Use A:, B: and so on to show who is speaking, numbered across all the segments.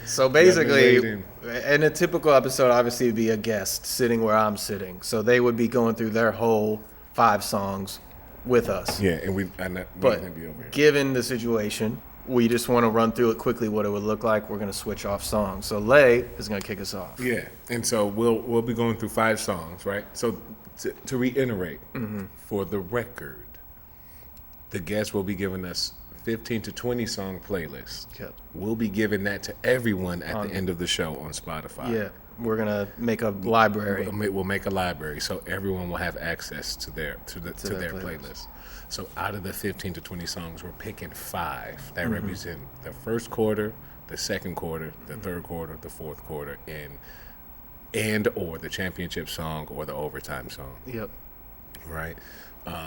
A: So basically, in a typical episode, obviously, it'd be a guest sitting where I'm sitting. So they would be going through their whole 5 songs with us.
B: Yeah, and we're
A: but
B: gonna be over here.
A: Given the situation, we just want to run through it quickly, what it would look like. We're going to switch off songs. So Lay is going to kick us off.
B: Yeah, and so we'll be going through 5 songs, right? So to reiterate, for the record, the guest will be giving us 15 to 20 song playlists.
A: Yep.
B: We'll be giving that to everyone at the end of the show on Spotify.
A: Yeah, we're going to make a library.
B: We'll make a library so everyone will have access to their playlist. So out of the 15 to 20 songs, we're picking 5 that represent the first quarter, the second quarter, the third quarter, the fourth quarter, and or the championship song or the overtime song.
A: Yep.
B: Right?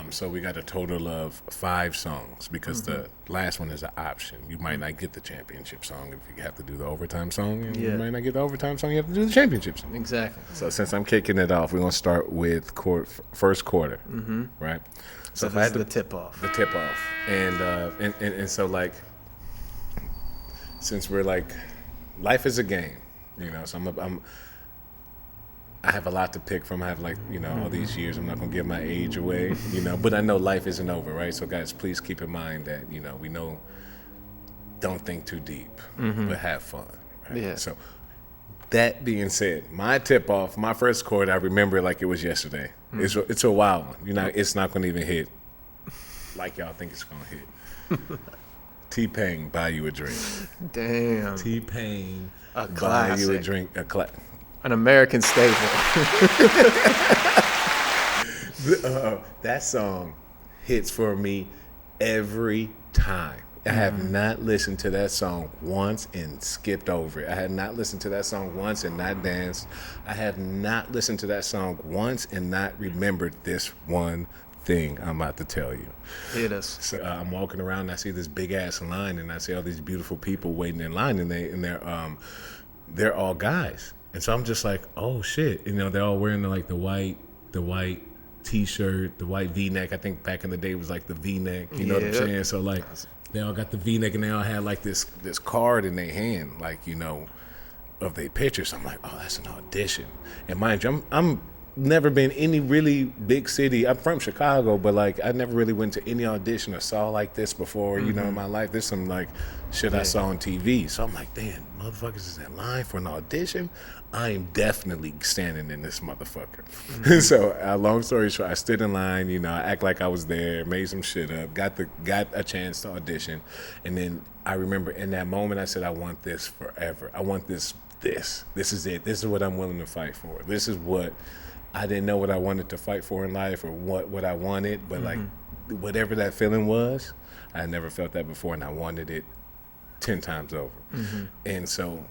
B: So we got a total of 5 songs because the last one is an option. You might not get the championship song if you have to do the overtime song. And you might not get the overtime song, you have to do the championship song.
A: Exactly.
B: So since I'm kicking it off, we're going to start with first quarter, right?
A: So this is the tip-off.
B: The tip-off. And so, like, since we're, like, life is a game, you know, so I have a lot to pick from. I have, like, you know, all these years. I'm not going to give my age away, you know, but I know life isn't over, right? So, guys, please keep in mind that, you know, we know don't think too deep, but have fun, right?
A: Yeah.
B: So, that being said, my tip-off, my first chord, I remember it like it was yesterday. It's a wild one. You know, it's not going to even hit like y'all think it's going to hit. T-Pain, Buy You a Drink.
A: Damn.
B: T-Pain,
A: A
B: Buy
A: classic.
B: You a Drink.
A: An American staple.
B: That song hits for me every time. I have not listened to that song once and skipped over it. I have not listened to that song once and not danced. I have not listened to that song once and not remembered this one thing I'm about to tell you.
A: Hit us.
B: So I'm walking around and I see this big ass line and I see all these beautiful people waiting in line and they're all guys. And so I'm just like, oh shit, you know, they're all wearing the white t-shirt, the white V-neck. I think back in the day it was like the V-neck, you know what I'm saying? So like they all got the V-neck and they all had like this card in their hand, like, you know, of their pictures. So I'm like, oh, that's an audition. And mind you, I'm never been any really big city. I'm from Chicago, but like I never really went to any audition or saw like this before, you know, in my life. There's some like shit I saw on TV. So I'm like, damn, motherfuckers is in line for an audition. I am definitely standing in this motherfucker. So long story short, I stood in line, you know, I act like I was there, made some shit up, got a chance to audition. And then I remember in that moment I said, I want this forever. I want this. This is it. This is what I'm willing to fight for. This is what I didn't know what I wanted to fight for in life or what I wanted, but like whatever that feeling was, I had never felt that before and I wanted it 10 times over. And so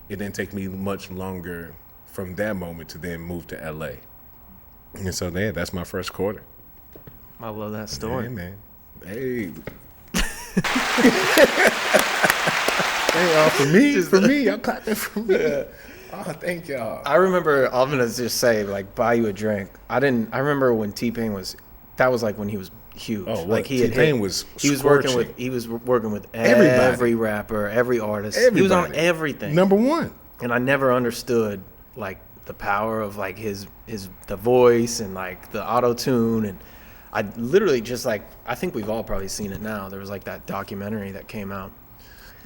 B: it didn't take me much longer from that moment to then move to LA. And so that's my first quarter.
A: I love that story.
B: Hey, man. Hey. Hey, for me, y'all clapping for me. Oh, thank y'all.
A: I remember, I'm going to just say, like, Buy You a Drink. I remember when T-Pain that was like when he was huge.
B: Oh,
A: like
B: T-Pain was
A: he was working with
B: everybody.
A: Every rapper, every artist. Everybody. He was on everything.
B: Number one.
A: And I never understood, like, the power of, like, the voice and, like, the auto-tune. And I literally just, like, I think we've all probably seen it now. There was, like, that documentary that came out.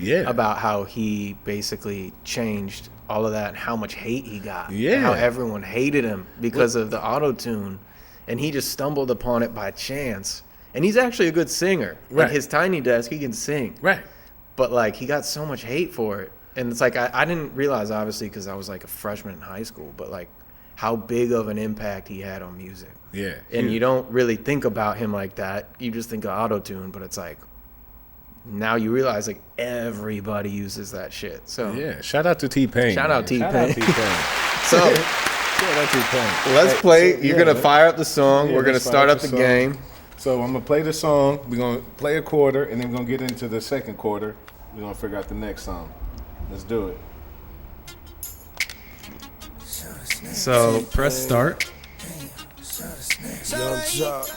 A: Yeah. About how he basically changed all of that and how much hate he got. Yeah. And how everyone hated him because of the auto-tune. And he just stumbled upon it by chance. And he's actually a good singer. Right. Like his Tiny Desk, he can sing. Right. But like he got so much hate for it. And it's like I didn't realize, obviously, because I was like a freshman in high school, but like how big of an impact he had on music. Yeah. And you don't really think about him like that. You just think of auto-tune, but it's like, now you realize like everybody uses that shit. So
B: yeah, shout out to T-Pain.
A: Shout out T-Pain.
B: So shout out T-Pain.
A: Let's play. You're gonna fire up the song. We're gonna start up the game.
B: So I'm gonna play the song. We're gonna play a quarter, and then we're gonna get into the second quarter. We're gonna figure out the next song. Let's do it.
A: So
C: press start.
D: Young Jock.